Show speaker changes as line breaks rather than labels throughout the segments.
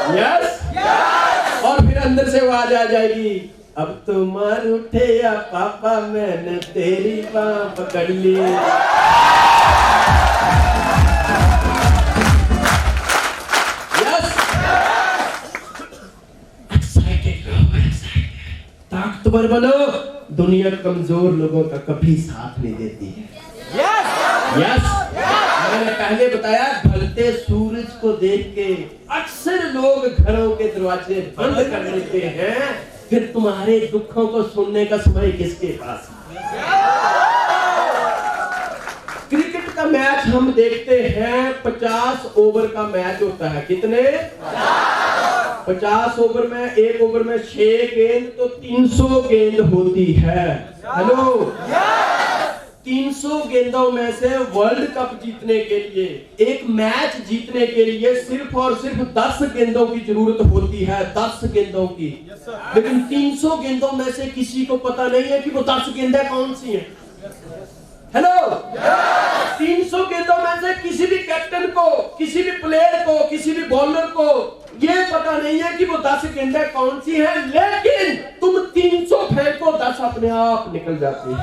Yes और फिर अंदर से आवाज आ जाएगी, अब तो मार उठे या पापा मैंने तेरी बांह पकड़ ली। यस ताकतवर बनो, दुनिया कमजोर लोगों का कभी साथ नहीं देती है। यस मैंने पहले बताया, ढलते सूरज को देख के अक्सर लोग घरों के दरवाजे बंद कर लेते हैं, फिर तुम्हारे दुखों को सुनने का समय किसके पास है? क्रिकेट का मैच हम देखते हैं, 50 ओवर का मैच होता है। कितने? 50 ओवर में, एक ओवर में 6 गेंद तो 300 गेंद होती है। हेलो 300 गेंदों में से वर्ल्ड कप जीतने के लिए, एक मैच जीतने के लिए सिर्फ और सिर्फ 10 गेंदों की जरूरत होती है, 10 गेंदों की। लेकिन 300 गेंदों में से किसी को पता नहीं है कि वो 10 गेंदें कौन सी हैं। हेलो 300 गेंदों में से किसी भी कैप्टन को, किसी भी प्लेयर को, किसी भी बॉलर को ये पता नहीं है कि वो 10 गेंदें कौन सी हैं, लेकिन तुम 300 फेंको 10 अपने आप निकल जाती है।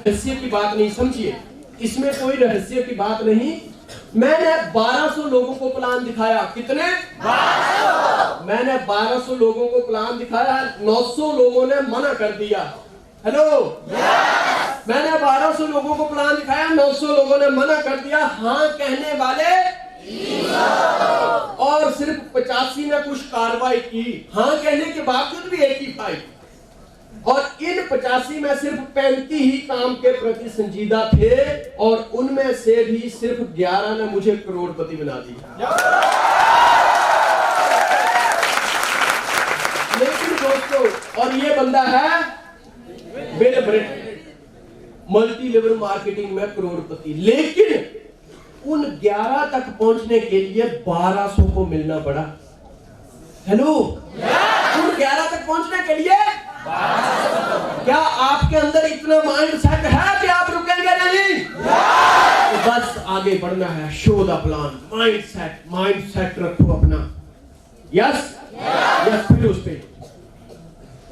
रहस्य की बात नहीं, समझिए, इसमें कोई रहस्य की बात नहीं। मैंने 1200 लोगों को प्लान दिखाया। कितने? 1200। मैंने 1200 लोगों को प्लान दिखाया, 900 लोगों ने मना कर दिया। हेलो मैंने 1200 लोगों को प्लान दिखाया, 900 लोगों ने मना कर दिया। हाँ कहने वाले और सिर्फ 85 ने कुछ कार्रवाई की। हाँ कहने के बावजूद भी 85, और इन 85 में सिर्फ 35 ही काम के प्रति संजीदा थे, और उनमें से भी सिर्फ 11 ने मुझे करोड़पति बना दिया। लेकिन दोस्तों, और ये बंदा है Bill Brett, multi level marketing में करोड़पति, लेकिन उन 11 तक पहुंचने के लिए 1200 को मिलना पड़ा। हेलो उन 11 तक पहुंचने के लिए क्या आपके अंदर इतना माइंड सेट है कि आप रुकेंगे नहीं? तो बस आगे बढ़ना है। Show the plan, mind set रखो अपना। यस यस फिर उस पे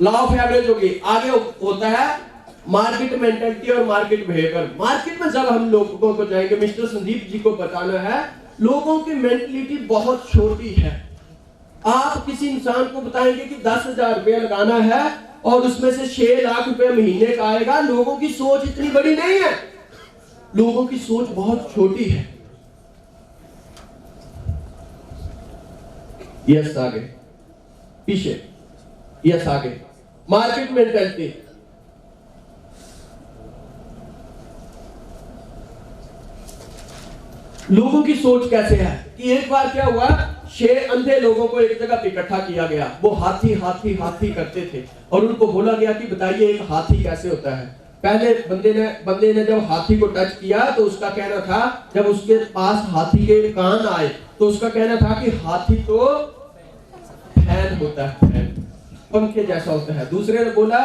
लॉ ऑफ एवरेज होगी। आगे होता है मार्केट मेंटालिटी और मार्केट बिहेवियर। मार्केट में जब हम लोगों को जाएंगे, मिस्टर संदीप जी को बताना है, लोगों की मेंटालिटी बहुत छोटी है। आप किसी इंसान को बताएंगे कि 10,000 रुपया लगाना है और उसमें से 6 लाख रुपए महीने का आएगा, लोगों की सोच इतनी बड़ी नहीं है, लोगों की सोच बहुत छोटी है। यस आगे, पीछे, यस आगे। मार्केट मेंटालिटी, लोगों की सोच कैसे है कि एक बार क्या हुआ, 6 अंधे लोगों को एक जगह पे इकट्ठा किया गया। वो हाथी हाथी हाथी करते थे और उनको बोला गया कि बताइए एक हाथी कैसे होता है। पहले बंदे ने जब हाथी को टच किया तो उसका कहना था, जब उसके पास हाथी के कान आए तो उसका कहना था कि हाथी तो फैन होता है, फैन पंखे जैसा होता है। दूसरे ने बोला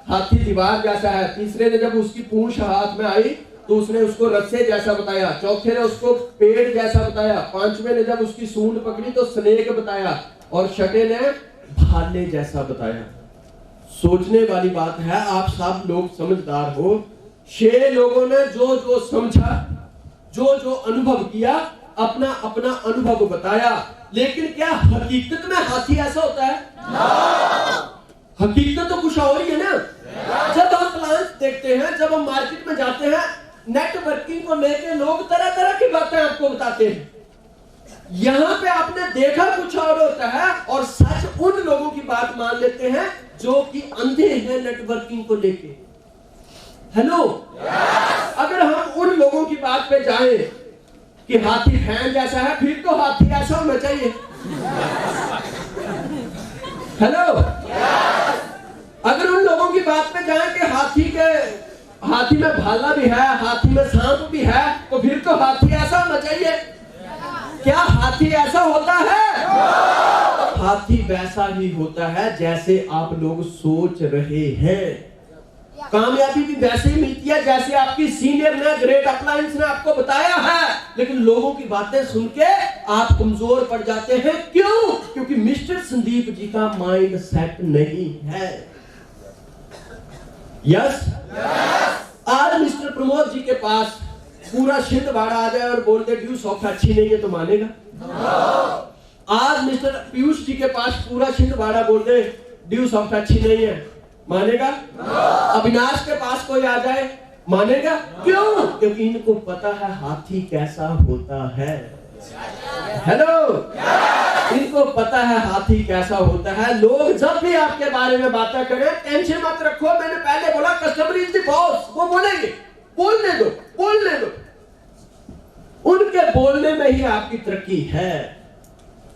हाथी दीवार जैसा है। तीसरे ने जब उसकी पूंछ हाथ में आई तो उसने उसको रस्से जैसा बताया। चौथे ने उसको पेड़ जैसा बताया। पांचवें ने जब उसकी सूंड पकड़ी तो स्नेक बताया, और छठे ने भाले जैसा बताया। सोचने वाली बात है, आप सब लोग समझदार हो। 6 लोगों ने जो जो समझा, जो जो अनुभव किया, अपना अपना अनुभव बताया। लेकिन क्या हकीकत में हाथी ऐसा होता है? हकीकत तो कुछ और ही है ना। जब हम प्लान देखते हैं, जब हम मार्केट में जाते हैं, नेटवर्किंग को लेकर लोग तरह तरह की बातें आपको बताते हैं। यहाँ पे आपने देखा कुछ और होता है और सच उन लोगों की बात मान लेते हैं जो कि अंधे हैं नेटवर्किंग को लेके। हेलो, अगर हम उन लोगों की बात पे जाएं कि हाथी फैन जैसा है, फिर तो हाथी ऐसा होना चाहिए। हेलो, अगर उन लोगों की बात पे जाएं कि हाथी में भाला भी है, हाथी में सांप भी है, तो फिर तो हाथी ऐसा होना चाहिए। क्या हाथी ऐसा होता है? हाथी वैसा ही होता है जैसे आप लोग सोच रहे हैं। कामयाबी भी वैसे ही मिलती है जैसे आपकी सीनियर ने, ग्रेट अप्लायंस ने आपको बताया है, लेकिन लोगों की बातें सुन के आप कमजोर पड़ जाते हैं। क्यों? क्योंकि मिस्टर संदीप जी का माइंड सेट नहीं है। यस, आज मिस्टर प्रमोद जी के पास पूरा छिंदवाड़ा आ जाए और बोल दे ड्यू सॉफ्ट अच्छी नहीं है तो मानेगा? आज मिस्टर पीयूष जी के पास पूरा छिंदवाड़ा बोल दे ड्यू सॉफ्ट अच्छी नहीं है, मानेगा? अविनाश के पास कोई आ जाए, मानेगा? क्यों? क्योंकि इनको पता है हाथी कैसा होता है। हेलो, इनको पता है हाथी कैसा होता है। लोग जब भी आपके बारे में बातें करें, टेंशन मत रखो। मैंने पहले बोला कस्टमर इज द बॉस, वो बोलेंगे, बोलने दो। उनके बोलने में ही आपकी तरक्की है।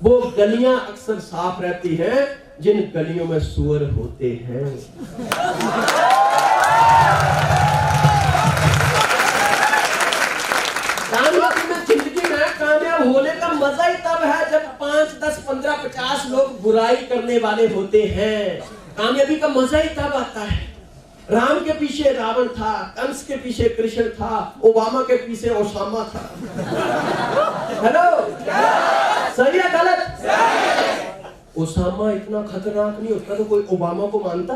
वो गलियां अक्सर साफ रहती हैं जिन गलियों में सुअर होते हैं। कामयाबी में, जिंदगी में कामयाब होने का मजा ही तब है जब 5, 10, 15, 50 लोग बुराई करने वाले होते हैं। कामयाबी का मजा ही तब आता है। राम के पीछे रावण था, कंस के पीछे कृष्ण था, ओबामा के पीछे ओसामा था। हेलो, सही है गलत? ओसामा इतना खतरनाक नहीं होता तो कोई ओबामा को मानता,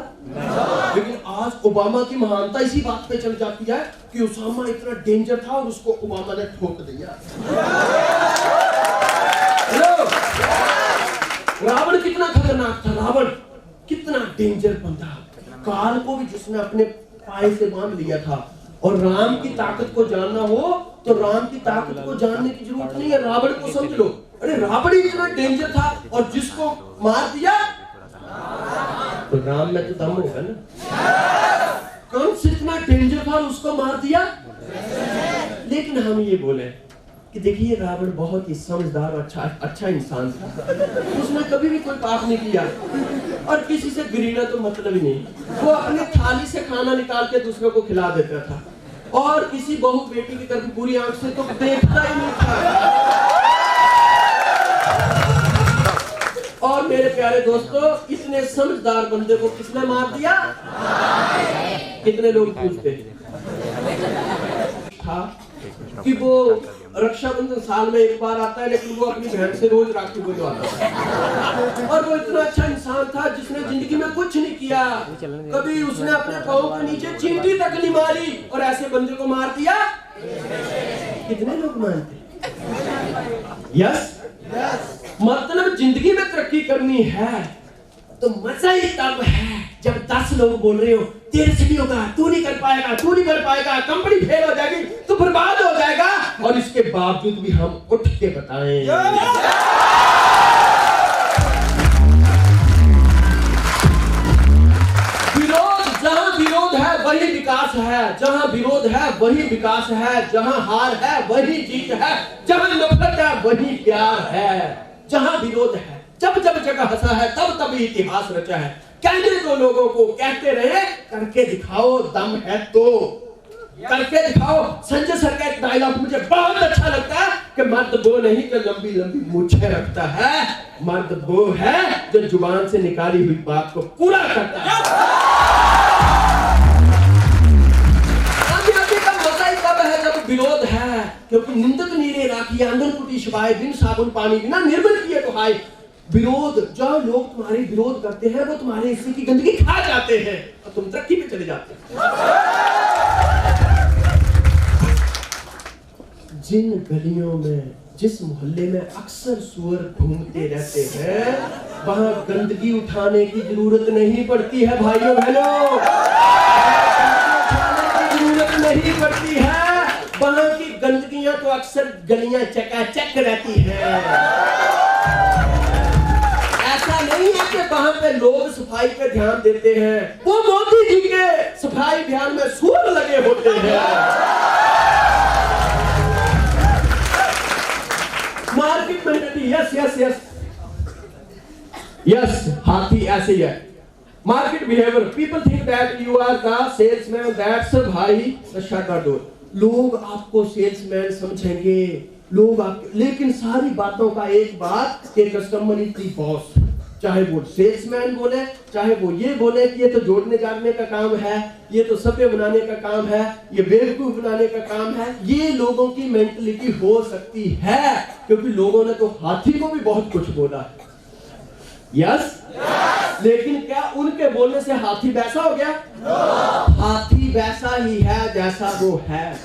लेकिन आज ओबामा की महानता इसी बात पे चल जाती है कि ओसामा इतना डेंजर था और उसको ओबामा ने ठोक दिया। हेलो, रावण कितना खतरनाक था, रावण कितना डेंजर बंदा, काल को भी जिसने अपने पाए से बांध लिया था। और राम की ताकत को जानना हो तो राम की ताकत को जानने की जरूरत नहीं है, रावण को समझ लो। अरे रावण ही इतना डेंजर था और जिसको मार दिया तो राम में तो दम होगा ना। कंस इतना डेंजर था और उसको मार दिया। लेकिन हम ये बोले कि देखिए रावण बहुत ही समझदार और अच्छा इंसान था, उसने कभी भी कोई पाप नहीं किया और किसी से घृणा तो मतलब ही नहीं। वो अपने थाली से खाना निकाल के दूसरों को खिला देता था और किसी बहू बेटी की तरफ बुरी आंख से तो देखता ही नहीं था। और मेरे प्यारे दोस्तों, इतने समझदार बंदे को किसने मार दिया? कितने लोग पूछते था कि वो रक्षाबंधन साल में एक बार आता है, लेकिन वो अपनी बहन से रोज राखी बंधवाता है। और वो इतना अच्छा इंसान था जिसने जिंदगी में कुछ नहीं किया, कभी उसने अपने पांव के नीचे चींटी तक नहीं मारी और ऐसे बंदे को मार दिया। कितने लोग मानते? यस, मतलब जिंदगी में तरक्की करनी है तो मजा ही तब है जब 10 लोग बोल रहे हो तेरे से नहीं होगा, तू नहीं कर पाएगा, कंपनी फेल हो जाएगी, तू बर्बाद हो जाएगा, और इसके बावजूद भी हम उठ के बताएं। जहां विरोध है वही विकास है, जहां विरोध है वही विकास है, जहां हार है वही जीत है, जहां नफरत है वही प्यार है। जहां विरोध है, जब जगह हंसा है तब इतिहास रचा है। कहने दो लोगों को, कहते रहे, करके दिखाओ, दम है तो करके दिखाओ। संजय सर का एक डायलॉग मुझे बहुत अच्छा लगता है कि मर्द वो नहीं जो लंबी लंबी मूछें रखता है, मर्द वो है जो जुबान से निकाली हुई बात को पूरा करता है। विरोध है, क्योंकि निंदक नीरे राखी आंगन कुटी शिवाय, बिन साबुन पानी बिना निर्मल किए तो हाय। विरोध, जो लोग तुम्हारे विरोध करते हैं वो तुम्हारे हिस्से की गंदगी खा जाते हैं और तुम तरक्की पे चले जाते हैं। जिन गलियों में, जिस मोहल्ले में अक्सर सुअर घूमते रहते हैं, वहां गंदगी उठाने की जरूरत नहीं पड़ती है भाइयों बहनों, जरूरत नहीं पड़ती है। वहां की गंदगियां तो अक्सर गलियां चकाचक रहती हैं। ऐसा नहीं है कि वहां पे लोग सफाई पे ध्यान देते हैं, वो मोदी जी के सफाई अभियान में सूर लगे होते हैं। Market mentality, yes yes yes yes, हाथी ऐसे ही है। Market behaviour, people think that you are the salesman, that's भाई शट द डोर। लोग आपको सेल्समैन समझेंगे, लोग आप, लेकिन सारी बातों का एक बात कि कस्टमर इज द बॉस। चाहे वो सेल्समैन बोले, चाहे वो ये बोले कि ये तो जोड़ने जाने का काम है, ये तो सभ्य बनाने का काम है, ये बेवकूफ बनाने का काम है, ये लोगों की मेंटलिटी हो सकती है, क्योंकि लोगों ने तो हाथी को भी बहुत कुछ बोला है। यस, लेकिन क्या उनके बोलने से हाथी वैसा हो गया? हाथी वैसा ही है जैसा वो है।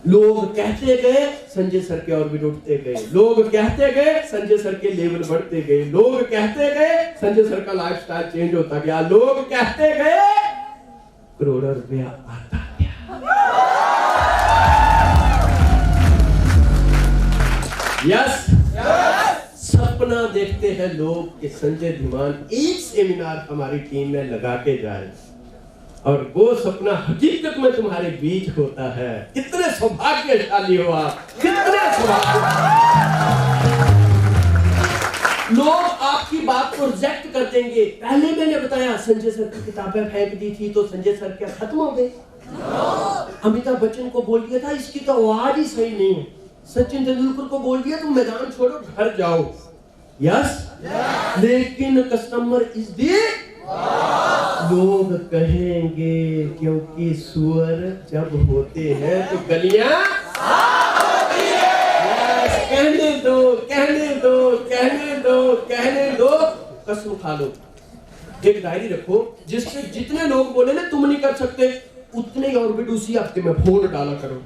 लोग कहते गए, संजय सर के ऑर्बिट उठते गए, लोग कहते गए, संजय सर के लेवल बढ़ते गए, लोग कहते गए, संजय सर का लाइफस्टाइल चेंज होता गया, लोग कहते गए, करोड़ों रुपया आता गया। यस, सपना देखते हैं लोग कि संजय धीमान एक सेमिनार हमारी टीम में लगा के जाए, और वो सपना हकीकत में तुम्हारे बीच होता है। कितने सौभाग्यशाली हो आप, कितने लोग आपकी बात को रिजेक्ट कर देंगे। पहले मैंने बताया संजय सर की किताबें फेंक दी थी तो संजय सर क्या खत्म हो गए? अमिताभ बच्चन को बोल दिया था इसकी तो आवाज ही सही नहीं है, सचिन तेंदुलकर को बोल दिया तुम मैदान छोड़ो घर जाओ। यस, लेकिन कस्टमर इज द, लोग कहेंगे क्योंकि सुअर जब होते हैं तो गलियां कहने दो, कहने दो, कहने दो, कहने दो, कसम खा लो। एक डायरी रखो जिससे जितने लोग बोले ना तुम नहीं कर सकते, उतने ही ऑर्बिट उसी हफ्ते में फोन डाला करो।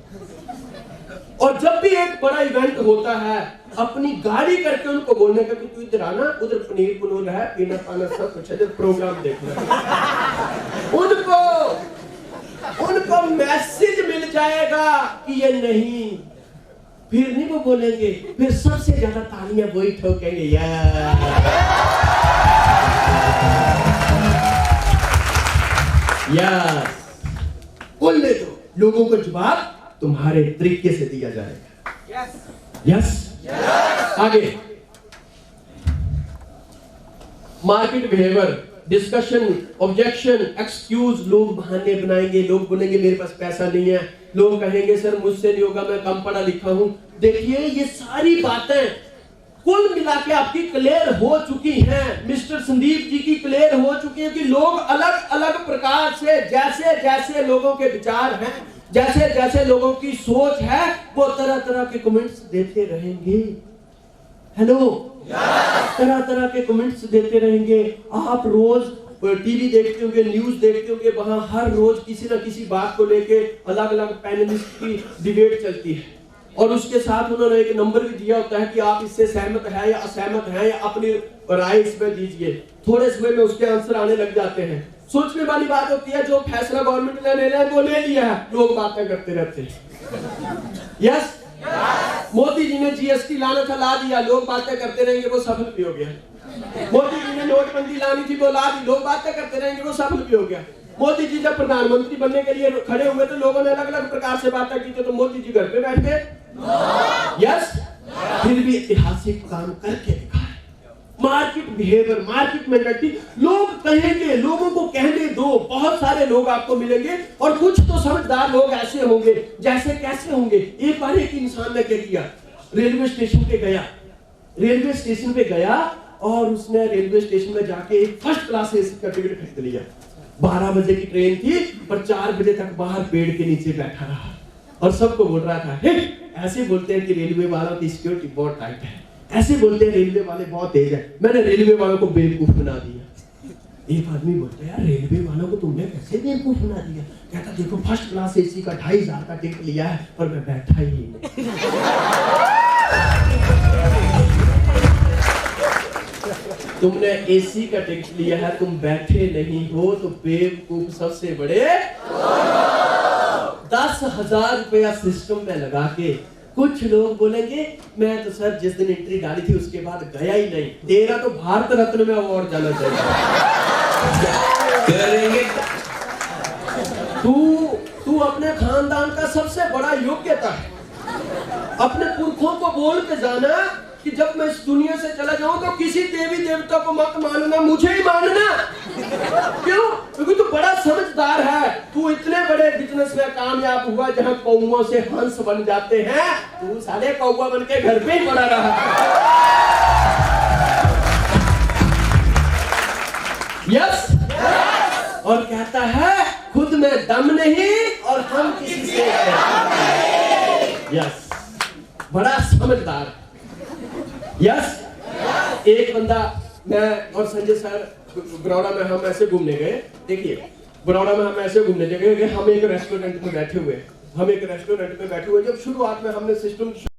और जब भी एक बड़ा इवेंट होता है, अपनी गाड़ी करके उनको बोलने का कि तू इधर आना, उधर पनीर पुनूर है, पीना पाना सब कुछ है, प्रोग्राम देखना। उनको मैसेज मिल जाएगा कि ये नहीं, फिर नहीं वो बोलेंगे, फिर सबसे ज्यादा तालियां वही ठोकेंगे। यार बोलने दो, लोगों को जवाब तुम्हारे तरीके से दिया जाएगा। यस, आगे market behaviour, discussion, objection, excuse. लोग बहाने बनाएंगे, लोग बोलेंगे मेरे पास पैसा नहीं है, लोग कहेंगे सर मुझसे नहीं होगा, मैं कम पढ़ा लिखा हूं। देखिए ये सारी बातें कुल मिला के आपकी क्लियर हो चुकी हैं, मिस्टर संदीप जी की क्लियर हो चुकी है कि लोग अलग अलग प्रकार से, जैसे जैसे लोगों के विचार हैं, जैसे जैसे लोगों की सोच है, वो तरह तरह के कमेंट्स देते रहेंगे। हेलो, तरह तरह के कमेंट्स देते रहेंगे। आप रोज टीवी देखते होंगे, न्यूज देखते होंगे, वहां हर रोज किसी ना किसी बात को लेके अलग अलग पैनलिस्ट की डिबेट चलती है, और उसके साथ उन्होंने एक नंबर भी दिया होता है कि आप इससे सहमत हैं या असहमत हैं, या अपनी राय इसमें दीजिए। थोड़े समय में उसके आंसर आने लग जाते हैं। सोचने वाली बात होती है, जो फैसला गवर्नमेंट ने लेना है वो ले लिया है, लोग बातें करते रहते हैं। यस, मोदी जी ने जीएसटी लाना था, ला दिया, लोग बातें करते रहेंगे, वो सफल भी हो गया। मोदी जी ने नोटबंदी लानी थी, वो ला दी, लोग बातें करते रहेंगे, वो सफल भी हो गया। मोदी जी जब प्रधानमंत्री बनने के लिए खड़े हुए तो लोगों ने अलग अलग प्रकार से बातें की थी, तो मोदी जी घर पे बैठ गए। यस, फिर भी ऐतिहासिक काम करके दिखा। मार्केट बिहेवियर, मार्केट मेंटालिटी, लोग कहेंगे, लोगों को कहने दो। बहुत सारे लोग आपको मिलेंगे, और कुछ तो समझदार लोग ऐसे होंगे, जैसे कैसे होंगे। एक बार एक इंसान ने क्या किया, रेलवे स्टेशन पे गया, रेलवे स्टेशन पे गया और उसने रेलवे स्टेशन में जाके फर्स्ट क्लास एसी का टिकट खरीद लिया। 12 बजे की ट्रेन थी, पर 4 बजे तक बाहर पेड़ के नीचे बैठा रहा और सबको बोल रहा था, हे, ऐसे बोलते हैं कि रेलवे वालों की सिक्योरिटी बहुत टाइट है, ऐसे बोलते हैं रेलवे वाले बहुत तेज है, मैंने रेलवे वालों को बेवकूफ बना दिया। एक आदमी बोलता है, यार रेलवे वालों को तुमने कैसे बेवकूफ बना दिया? कहता देखो फर्स्ट क्लास एसी का 2500 का टिकट लिया है और मैं बैठा ही नहीं। तुमने एसी का टिकट लिया है, तुम बैठे नहीं हो, तो बेवकूफ सबसे बड़े 10 10,000 रुपया सिस्टम में लगा के कुछ लोग बोलेंगे मैं तो सर जिस दिन एंट्री डाली थी उसके बाद गया ही नहीं। तेरा तो भारत रत्न में अवार्ड जाना चाहिए।
करेंगे
तू अपने खानदान का सबसे बड़ा योग्यता है। अपने पुरखों को बोल के जाना कि जब मैं इस दुनिया से चला जाऊं तो किसी देवी देवता को मत मानना, मुझे ही मानना। क्यों? क्योंकि तू बड़ा समझदार है। तू इतने बड़े बिजनेस में कामयाब हुआ जहां कौओं से हंस बन जाते हैं, तू साले कौवा बन के घर पे ही पड़ा रहा। यस और कहता है खुद में दम नहीं और हम किसी से यस बड़ा समझदार। यस एक बंदा, मैं और संजय सर बड़ौदा में हम ऐसे घूमने गए। देखिए बड़ौदा में हम ऐसे घूमने गए कि हम एक रेस्टोरेंट में बैठे हुए जब शुरुआत में हमने सिस्टम